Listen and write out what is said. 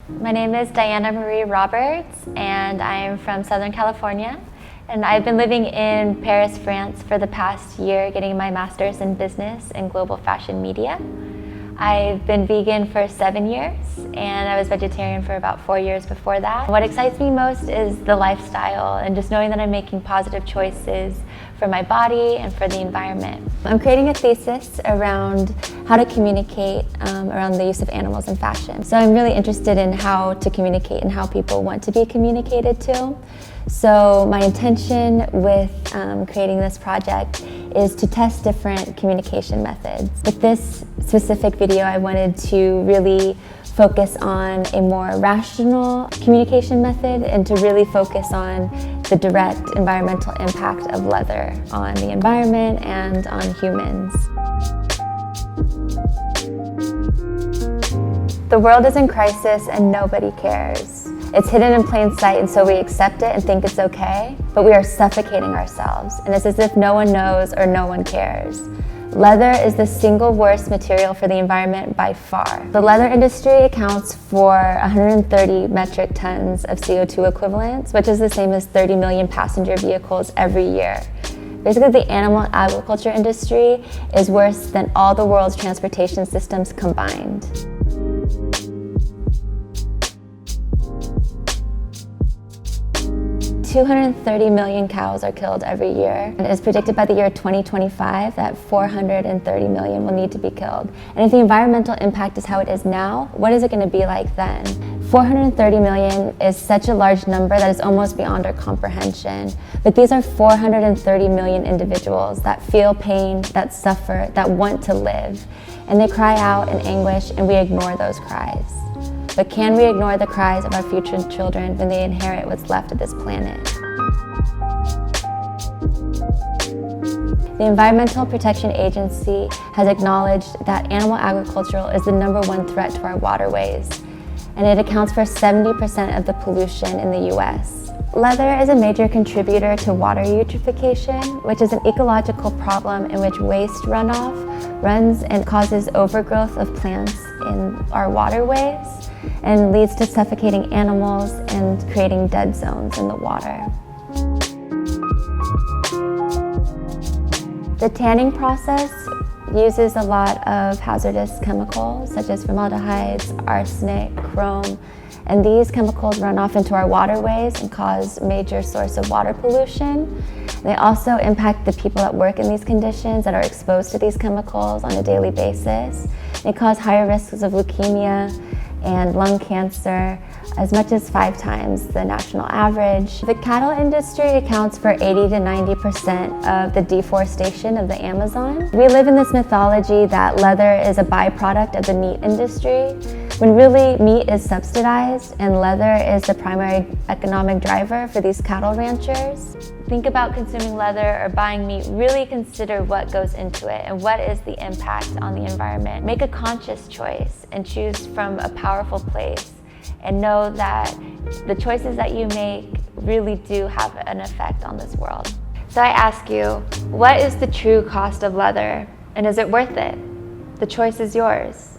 My name is Diana Marie Roberts, and I am from Southern California. And I've been living in Paris, France for the past year, getting my master's in business and global fashion media. I've been vegan for 7 years, and I was vegetarian for about 4 years before that. What excites me most is the lifestyle and just knowing that I'm making positive choices for my body and for the environment. I'm creating a thesis around how to communicate around the use of animals in fashion. So I'm really interested in how to communicate and how people want to be communicated to. So my intention with creating this project is to test different communication methods. With this specific video, I wanted to really focus on a more rational communication method and to really focus on the direct environmental impact of leather on the environment and on humans. The world is in crisis and nobody cares. It's hidden in plain sight, and so we accept it and think it's okay, but we are suffocating ourselves, and it's as if no one knows or no one cares. Leather is the single worst material for the environment by far. The leather industry accounts for 130 metric tons of CO2 equivalents, which is the same as 30 million passenger vehicles every year. Basically, the animal agriculture industry is worse than all the world's transportation systems combined. $230 million cows are killed every year. And it is predicted by the year 2025 that 430 million will need to be killed. And if the environmental impact is how it is now, what is it going to be like then? 430 million is such a large number that is almost beyond our comprehension. But these are 430 million individuals that feel pain, that suffer, that want to live. And they cry out in anguish, and we ignore those cries. But can we ignore the cries of our future children when they inherit what's left of this planet? The Environmental Protection Agency has acknowledged that animal agriculture is the #1 threat to our waterways, and it accounts for 70% of the pollution in the US. Leather is a major contributor to water eutrophication, which is an ecological problem in which waste runoff runs and causes overgrowth of plants in our waterways and leads to suffocating animals and creating dead zones in the water. The tanning process uses a lot of hazardous chemicals such as formaldehydes, arsenic, chrome, and these chemicals run off into our waterways and cause major source of water pollution. They also impact the people that work in these conditions that are exposed to these chemicals on a daily basis. They cause higher risks of leukemia and lung cancer, as much as 5 times the national average. The cattle industry accounts for 80 to 90% of the deforestation of the Amazon. We live in this mythology that leather is a byproduct of the meat industry, when really meat is subsidized and leather is the primary economic driver for these cattle ranchers. Think about consuming leather or buying meat. Really consider what goes into it and what is the impact on the environment. Make a conscious choice and choose from a powerful place, and know that the choices that you make really do have an effect on this world. So I ask you, what is the true cost of leather, and is it worth it? The choice is yours.